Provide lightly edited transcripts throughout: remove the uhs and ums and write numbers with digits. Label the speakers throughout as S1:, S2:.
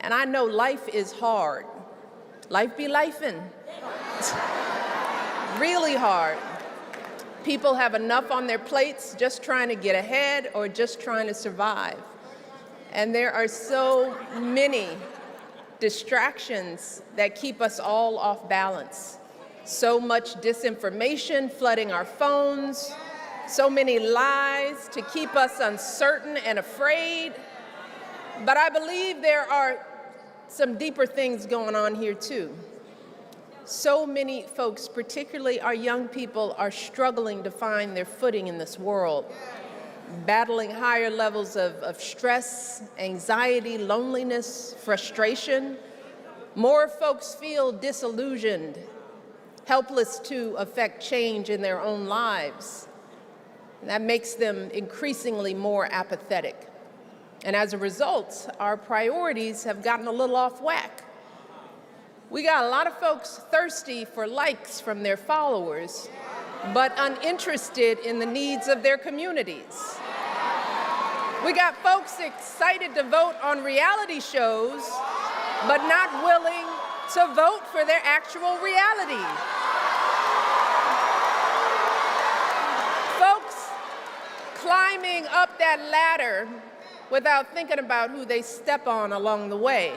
S1: And I know life is hard. Life be lifing. Really hard. People have enough on their plates just trying to get ahead or just trying to survive. And there are so many distractions that keep us all off balance. So much disinformation flooding our phones, so many lies to keep us uncertain and afraid. But I believe there are some deeper things going on here too. So many folks, particularly our young people, are struggling to find their footing in this world, battling higher levels of stress, anxiety, loneliness, frustration. More folks feel disillusioned, helpless to affect change in their own lives. And that makes them increasingly more apathetic. And as a result, our priorities have gotten a little off whack. We got a lot of folks thirsty for likes from their followers, but uninterested in the needs of their communities. We got folks excited to vote on reality shows, but not willing to vote for their actual reality. Folks climbing up that ladder without thinking about who they step on along the way.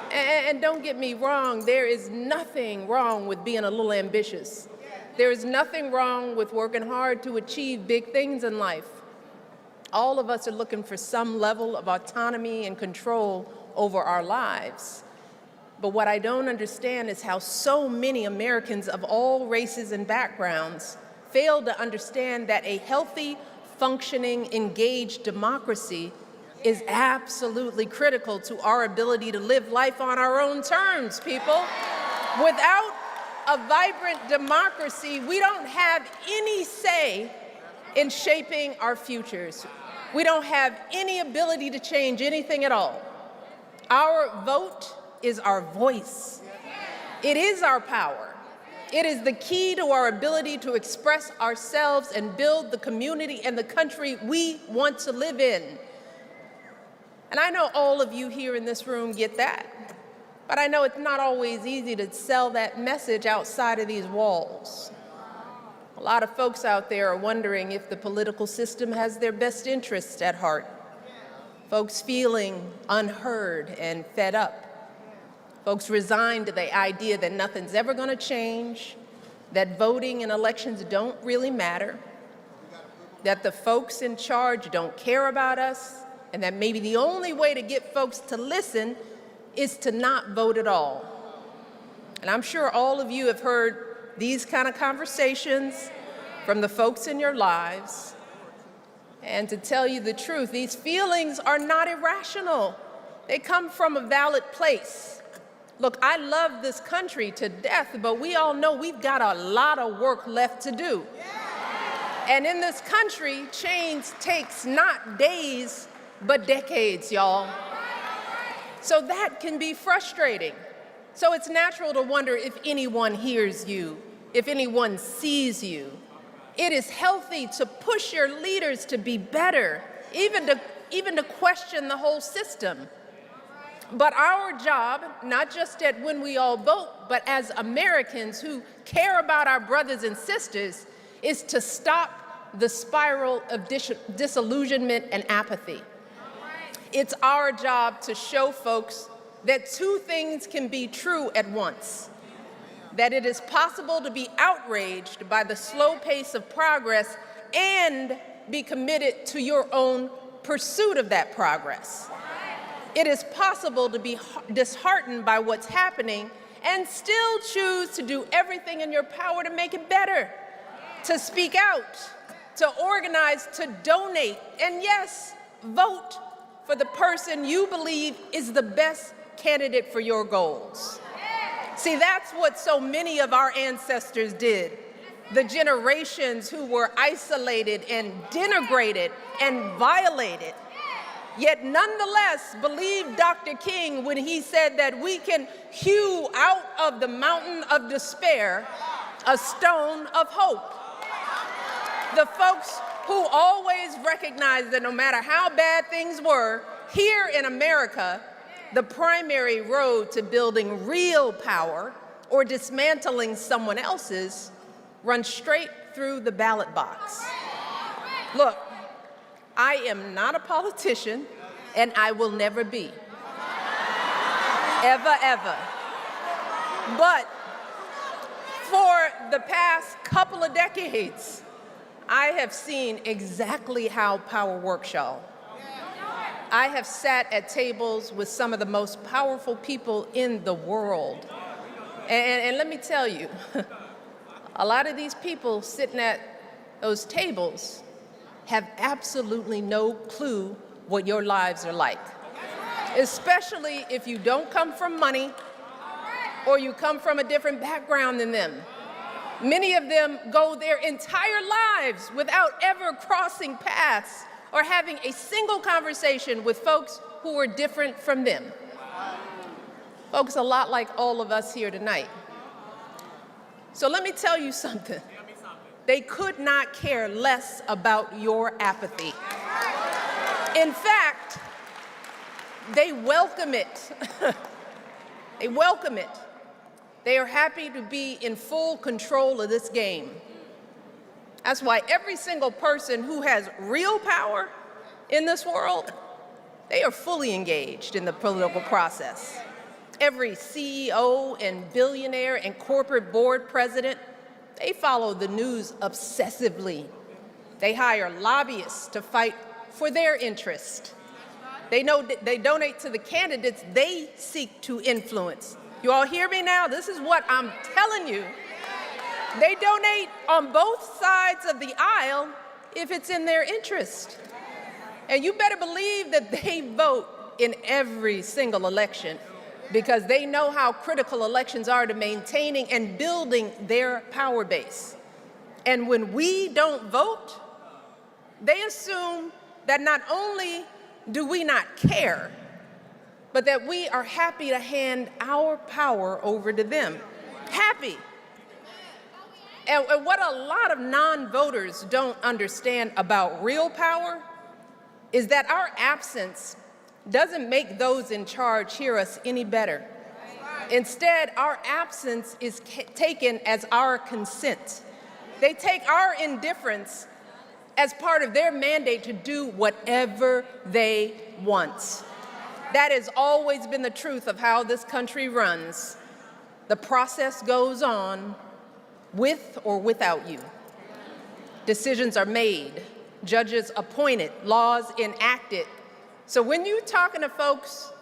S1: And don't get me wrong, there is nothing wrong with being a little ambitious. There is nothing wrong with working hard to achieve big things in life. All of us are looking for some level of autonomy and control over our lives. But what I don't understand is how so many Americans of all races and backgrounds fail to understand that a healthy, functioning, engaged democracy is absolutely critical to our ability to live life on our own terms, people. Without a vibrant democracy, we don't have any say in shaping our futures. We don't have any ability to change anything at all. Our vote is our voice. It is our power. It is the key to our ability to express ourselves and build the community and the country we want to live in. And I know all of you here in this room get that, but I know it's not always easy to sell that message outside of these walls. A lot of folks out there are wondering if the political system has their best interests at heart. Folks feeling unheard and fed up. Folks resigned to the idea that nothing's ever going to change, that voting and elections don't really matter, that the folks in charge don't care about us, and that maybe the only way to get folks to listen is to not vote at all. And I'm sure all of you have heard these kind of conversations from the folks in your lives. And to tell you the truth, these feelings are not irrational. They come from a valid place. Look, I love this country to death, but we all know we've got a lot of work left to do. And in this country, change takes not days, but decades, y'all. So that can be frustrating. So it's natural to wonder if anyone hears you, if anyone sees you. It is healthy to push your leaders to be better, even to question the whole system. But our job, not just at When We All Vote, but as Americans who care about our brothers and sisters, is to stop the spiral of disillusionment and apathy. It's our job to show folks that two things can be true at once: that it is possible to be outraged by the slow pace of progress and be committed to your own pursuit of that progress. It is possible to be disheartened by what's happening and still choose to do everything in your power to make it better, to speak out, to organize, to donate, and yes, vote for the person you believe is the best candidate for your goals. See, that's what so many of our ancestors did. The generations who were isolated and denigrated and violated, yet nonetheless believed Dr. King when he said that we can hew out of the mountain of despair a stone of hope. The folks who always recognized that no matter how bad things were, here in America, the primary road to building real power or dismantling someone else's runs straight through the ballot box. Look, I am not a politician, and I will never be. Ever, ever. But for the past couple of decades, I have seen exactly how power works, y'all. I have sat at tables with some of the most powerful people in the world. And let me tell you, a lot of these people sitting at those tables have absolutely no clue what your lives are like, especially if you don't come from money or you come from a different background than them. Many of them go their entire lives without ever crossing paths or having a single conversation with folks who are different from them. Folks a lot like all of us here tonight. So let me tell you something. They could not care less about your apathy. In fact, they welcome it. They welcome it. They are happy to be in full control of this game. That's why every single person who has real power in this world, they are fully engaged in the political process. Every CEO and billionaire and corporate board president, they follow the news obsessively. They hire lobbyists to fight for their interest. They donate to the candidates they seek to influence. You all hear me now? This is what I'm telling you. They donate on both sides of the aisle if it's in their interest. And you better believe that they vote in every single election because they know how critical elections are to maintaining and building their power base. And when we don't vote, they assume that not only do we not care, but that we are happy to hand our power over to them. Happy. And what a lot of non-voters don't understand about real power is that our absence doesn't make those in charge hear us any better. Instead, our absence is taken as our consent. They take our indifference as part of their mandate to do whatever they want. That has always been the truth of how this country runs. The process goes on with or without you. Decisions are made, judges appointed, laws enacted. So when you're talking to folks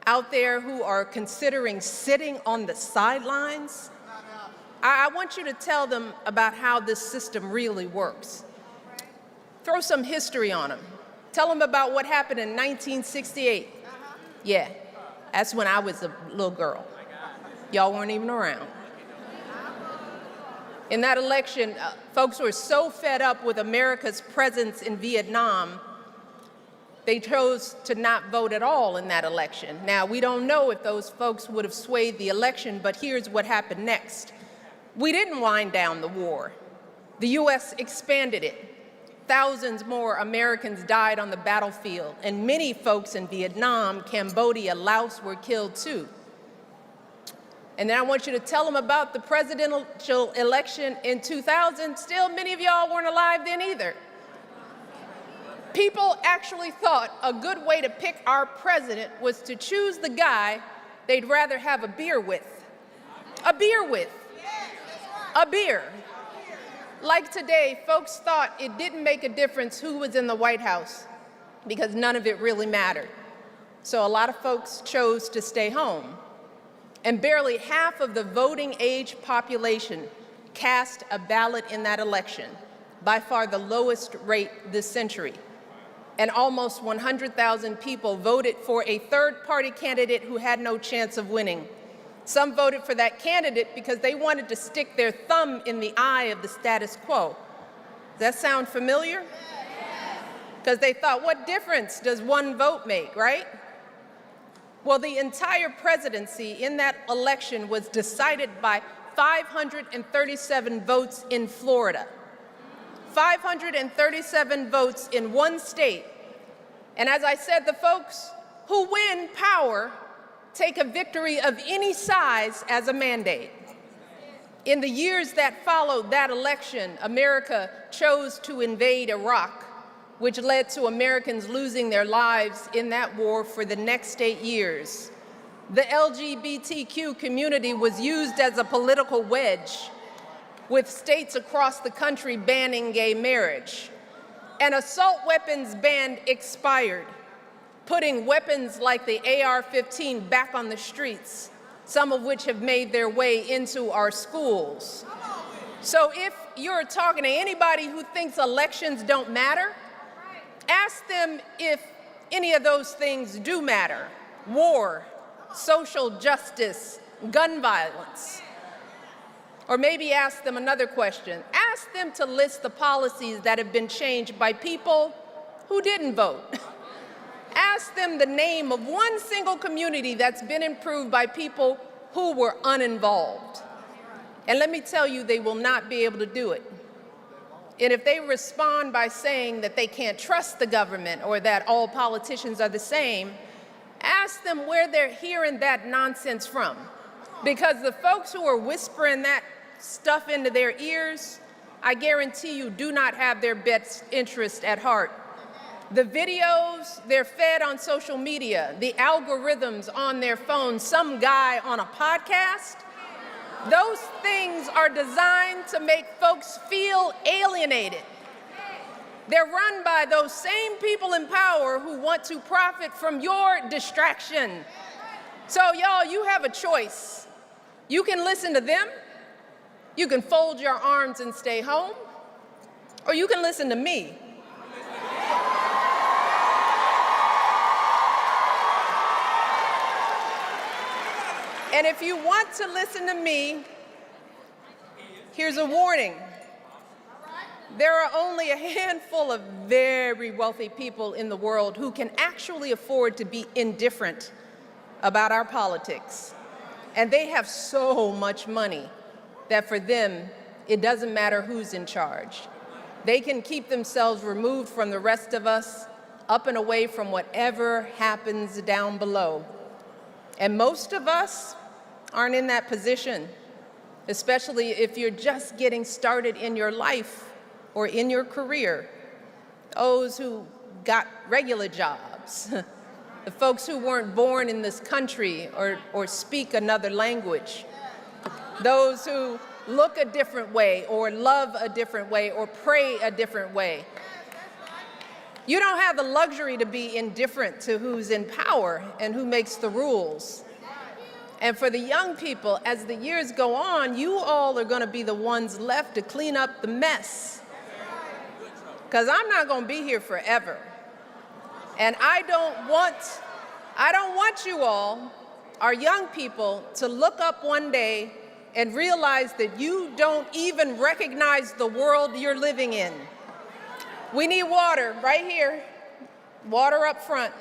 S1: out there who are considering sitting on the sidelines, I want you to tell them about how this system really works. Throw some history on them. Tell them about what happened in 1968. Yeah, that's when I was a little girl. Y'all weren't even around. In that election, folks were so fed up with America's presence in Vietnam, they chose to not vote at all in that election. Now, we don't know if those folks would have swayed the election, but here's what happened next. We didn't wind down the war. The U.S. expanded it. Thousands more Americans died on the battlefield, and many folks in Vietnam, Cambodia, Laos were killed too. And then I want you to tell them about the presidential election in 2000. Still, many of y'all weren't alive then either. People actually thought a good way to pick our president was to choose the guy they'd rather have a beer with. A beer with. A beer. Like today, folks thought it didn't make a difference who was in the White House because none of it really mattered. So a lot of folks chose to stay home. And barely half of the voting age population cast a ballot in that election, by far the lowest rate this century. And almost 100,000 people voted for a third-party candidate who had no chance of winning. Some voted for that candidate because they wanted to stick their thumb in the eye of the status quo. Does that sound familiar? Because they thought, what difference does one vote make, right? Well, the entire presidency in that election was decided by 537 votes in Florida. 537 votes in one state. And as I said, the folks who win power take a victory of any size as a mandate. In the years that followed that election, America chose to invade Iraq, which led to Americans losing their lives in that war for the next 8 years. The LGBTQ community was used as a political wedge, with states across the country banning gay marriage. An assault weapons ban expired, putting weapons like the AR-15 back on the streets, some of which have made their way into our schools. So if you're talking to anybody who thinks elections don't matter, ask them if any of those things do matter: war, social justice, gun violence. Or maybe ask them another question. Ask them to list the policies that have been changed by people who didn't vote. Ask them the name of one single community that's been improved by people who were uninvolved. And let me tell you, they will not be able to do it. And if they respond by saying that they can't trust the government or that all politicians are the same, ask them where they're hearing that nonsense from. Because the folks who are whispering that stuff into their ears, I guarantee you, do not have their best interest at heart. The videos they're fed on social media, the algorithms on their phones, some guy on a podcast, those things are designed to make folks feel alienated. They're run by those same people in power who want to profit from your distraction. So y'all, you have a choice. You can listen to them, you can fold your arms and stay home, or you can listen to me. And if you want to listen to me, here's a warning. There are only a handful of very wealthy people in the world who can actually afford to be indifferent about our politics. And they have so much money that for them, it doesn't matter who's in charge. They can keep themselves removed from the rest of us, up and away from whatever happens down below. And most of us aren't in that position, especially if you're just getting started in your life or in your career. Those who got regular jobs, the folks who weren't born in this country or speak another language, those who look a different way or love a different way or pray a different way. You don't have the luxury to be indifferent to who's in power and who makes the rules. And for the young people, as the years go on, you all are going to be the ones left to clean up the mess. Because I'm not going to be here forever. And I don't want you all, our young people, to look up one day and realize that you don't even recognize the world you're living in. We need water right here. Water up front.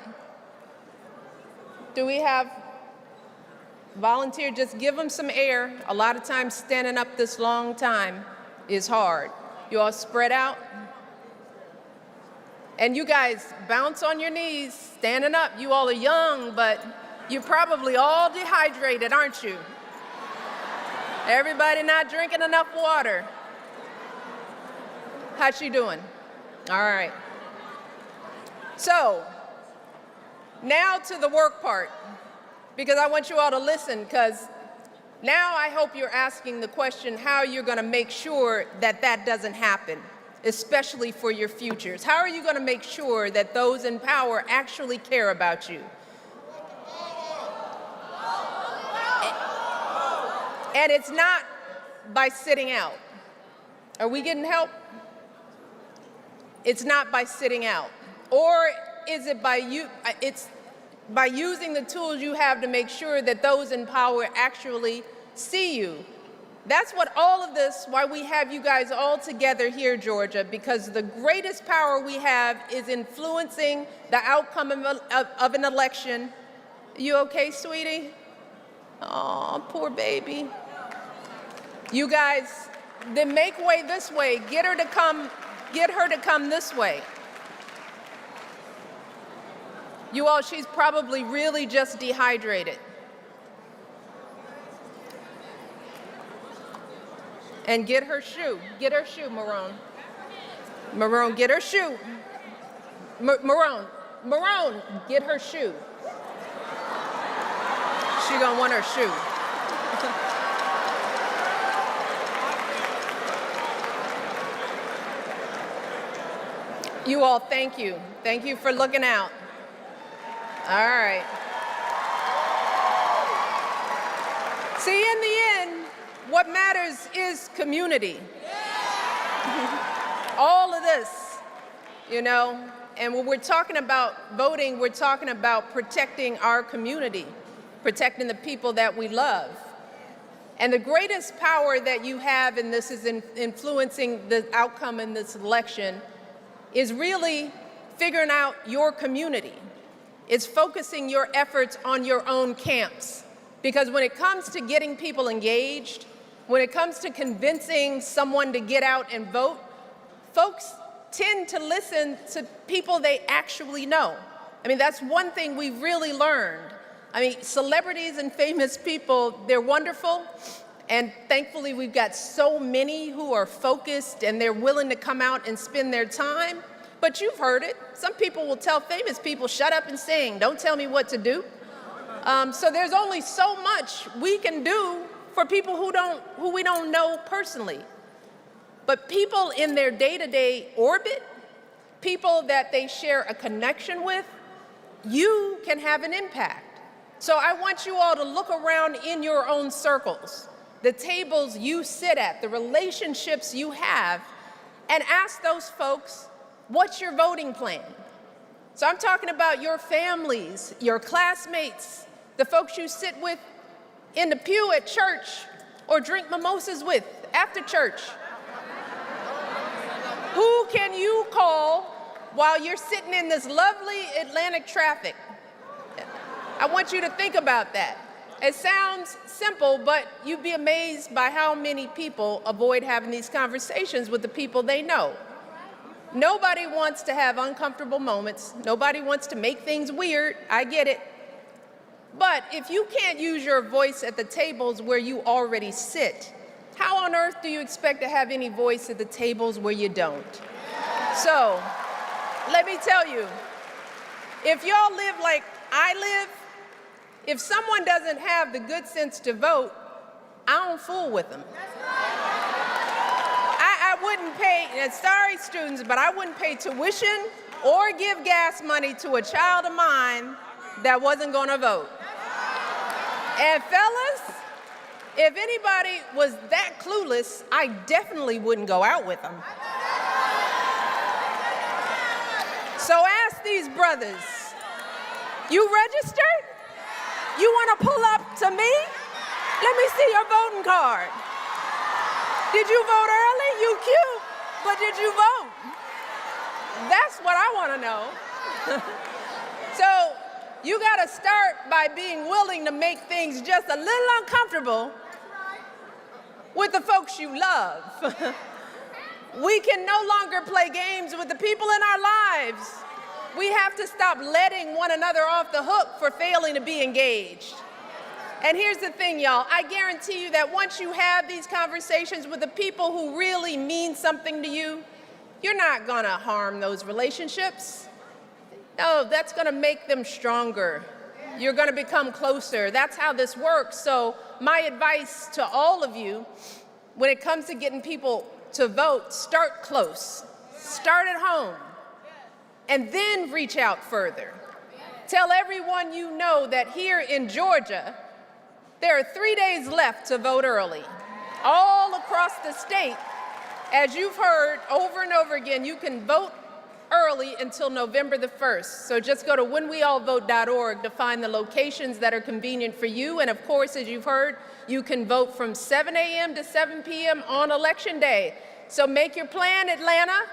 S1: Do we have volunteer? Just give them some air. A lot of times standing up this long time is hard. You all spread out. And you guys bounce on your knees, standing up. You all are young, but you're probably all dehydrated, aren't you? Everybody not drinking enough water. How's she doing? All right. So, now to the work part, because I want you all to listen, because now I hope you're asking the question how you're going to make sure that that doesn't happen, especially for your futures. How are you going to make sure that those in power actually care about you? And it's not by sitting out. Are we getting help? It's not by sitting out. Or is it by it's by using the tools you have to make sure that those in power actually see you. That's what all of this, why we have you guys all together here, Georgia, because the greatest power we have is influencing the outcome of an election. You okay, sweetie? Oh, poor baby. You guys, then make way this way. Get her to come this way. You all, she's probably really just dehydrated. And get her shoe. Get her shoe, Marone. Marone, get her shoe. Marone, get her shoe. She gonna want her shoe. You all, thank you. Thank you for looking out. All right. See, in the end, what matters is community. All of this, you know, and when we're talking about voting, we're talking about protecting our community, protecting the people that we love. And the greatest power that you have in this is in influencing the outcome in this election is really figuring out your community. It's focusing your efforts on your own camps. Because when it comes to getting people engaged, when it comes to convincing someone to get out and vote, folks tend to listen to people they actually know. I mean, that's one thing we've really learned. I mean, celebrities and famous people, they're wonderful. And thankfully, we've got so many who are focused and they're willing to come out and spend their time. But you've heard it. Some people will tell famous people, shut up and sing. Don't tell me what to do. So there's only so much we can do for people who we don't know personally. But people in their day-to-day orbit, people that they share a connection with, you can have an impact. So I want you all to look around in your own circles, the tables you sit at, the relationships you have, and ask those folks, what's your voting plan? So I'm talking about your families, your classmates, the folks you sit with in the pew at church or drink mimosas with after church. Who can you call while you're sitting in this lovely Atlantic traffic? I want you to think about that. It sounds simple, but you'd be amazed by how many people avoid having these conversations with the people they know. Nobody wants to have uncomfortable moments. Nobody wants to make things weird. I get it. But if you can't use your voice at the tables where you already sit, how on earth do you expect to have any voice at the tables where you don't? So, let me tell you, if y'all live like I live, if someone doesn't have the good sense to vote, I don't fool with them. I wouldn't pay, and sorry students, but I wouldn't pay tuition or give gas money to a child of mine that wasn't gonna vote. And fellas, if anybody was that clueless, I definitely wouldn't go out with them. So ask these brothers, you registered? You want to pull up to me? Let me see your voting card. Did you vote early? You cute, but did you vote? That's what I want to know. So you got to start by being willing to make things just a little uncomfortable with the folks you love. We can no longer play games with the people in our lives. We have to stop letting one another off the hook for failing to be engaged. And here's the thing, y'all. I guarantee you that once you have these conversations with the people who really mean something to you, you're not gonna harm those relationships. No, that's gonna make them stronger. You're gonna become closer. That's how this works. So my advice to all of you, when it comes to getting people to vote, start close. Start at home. And then reach out further. Tell everyone you know that here in Georgia, there are 3 days left to vote early. All across the state, as you've heard over and over again, you can vote early until November the 1st. So just go to whenweallvote.org to find the locations that are convenient for you. And of course, as you've heard, you can vote from 7 a.m. to 7 p.m. on Election Day. So make your plan, Atlanta.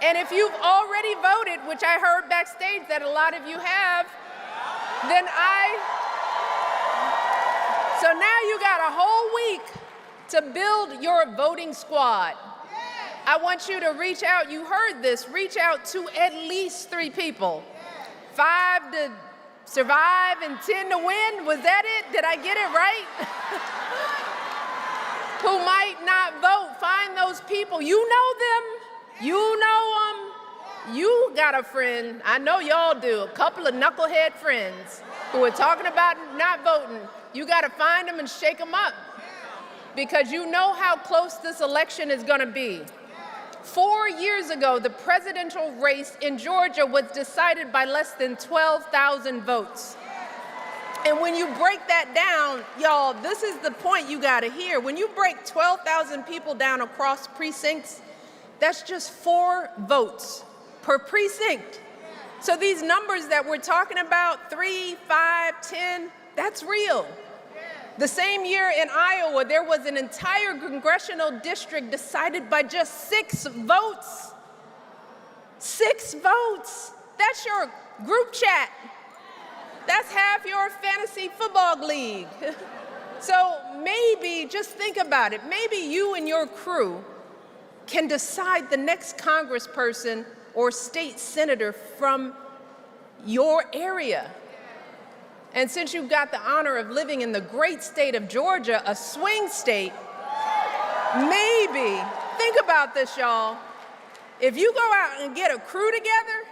S1: And if you've already voted, which I heard backstage that a lot of you have, then so now you got a whole week to build your voting squad. I want you to reach out, you heard this, reach out to at least 3 people. 5 to survive and 10 to win. Was that it? Did I get it right? Who might not vote. Find those people. You know them. You know them. You got a friend. I know y'all do. A couple of knucklehead friends who are talking about not voting. You got to find them and shake them up, because you know how close this election is going to be. 4 years ago, the presidential race in Georgia was decided by less than 12,000 votes. And when you break that down, y'all, this is the point you got to hear. When you break 12,000 people down across precincts, that's just 4 votes per precinct. So these numbers that we're talking about, 3, 5, 10, that's real. The same year in Iowa, there was an entire congressional district decided by just 6 votes. 6 votes. That's your group chat. That's half your fantasy football league. So maybe, just think about it, maybe you and your crew can decide the next congressperson or state senator from your area. And since you've got the honor of living in the great state of Georgia, a swing state, maybe, think about this, y'all. If you go out and get a crew together,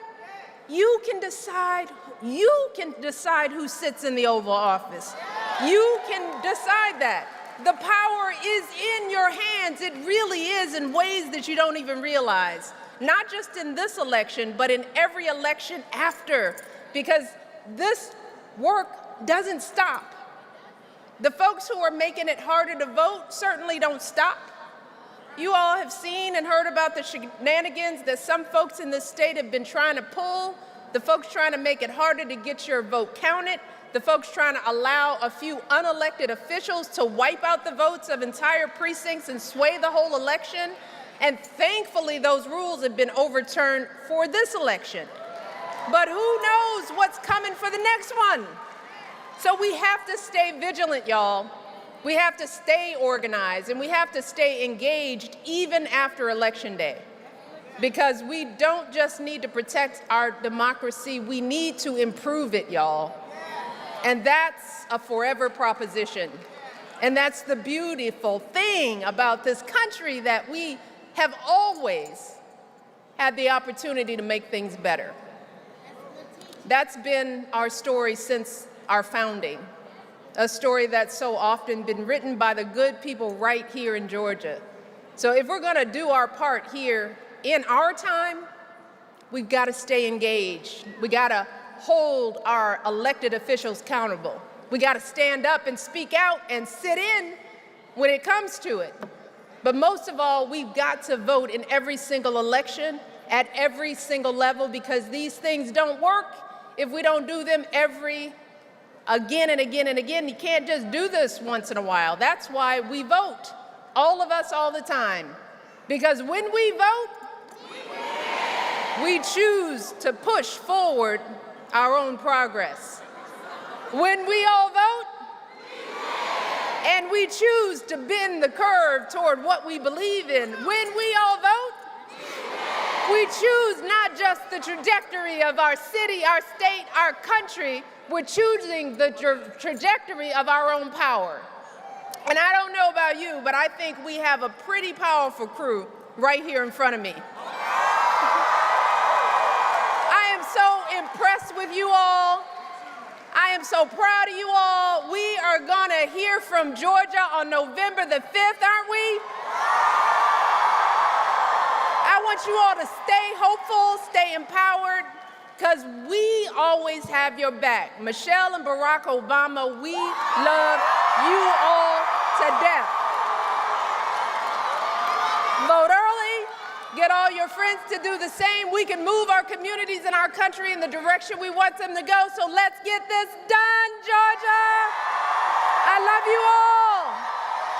S1: you can decide who sits in the Oval Office. You can decide that. The power is in your hands. It really is, in ways that you don't even realize. Not just in this election, but in every election after, because this work doesn't stop. The folks who are making it harder to vote certainly don't stop. You all have seen and heard about the shenanigans that some folks in this state have been trying to pull, the folks trying to make it harder to get your vote counted, the folks trying to allow a few unelected officials to wipe out the votes of entire precincts and sway the whole election. And thankfully, those rules have been overturned for this election. But who knows what's coming for the next one? So we have to stay vigilant, y'all. We have to stay organized, and we have to stay engaged even after Election Day. Because we don't just need to protect our democracy, we need to improve it, y'all. And that's a forever proposition. And that's the beautiful thing about this country, that we have always had the opportunity to make things better. That's been our story since our founding, a story that's so often been written by the good people right here in Georgia. So if we're going to do our part here in our time, we've got to stay engaged. We got to hold our elected officials accountable. We got to stand up and speak out and sit in when it comes to it. But most of all, we've got to vote in every single election at every single level, because these things don't work if we don't do them again and again and again. You can't just do this once in a while. That's why we vote, all of us, all the time. Because when we vote, we choose to push forward our own progress. When we all vote, and we choose to bend the curve toward what we believe in. When we all vote, we choose not just the trajectory of our city, our state, our country, we're choosing the trajectory of our own power. And I don't know about you, but I think we have a pretty powerful crew right here in front of me. I am so impressed with you all. I am so proud of you all. We are gonna hear from Georgia on November the 5th, aren't we? I want you all to stay hopeful, stay empowered, because we always have your back. Michelle and Barack Obama, we love you all to death. Vote early, get all your friends to do the same. We can move our communities and our country in the direction we want them to go, so let's get this done, Georgia. I love you all.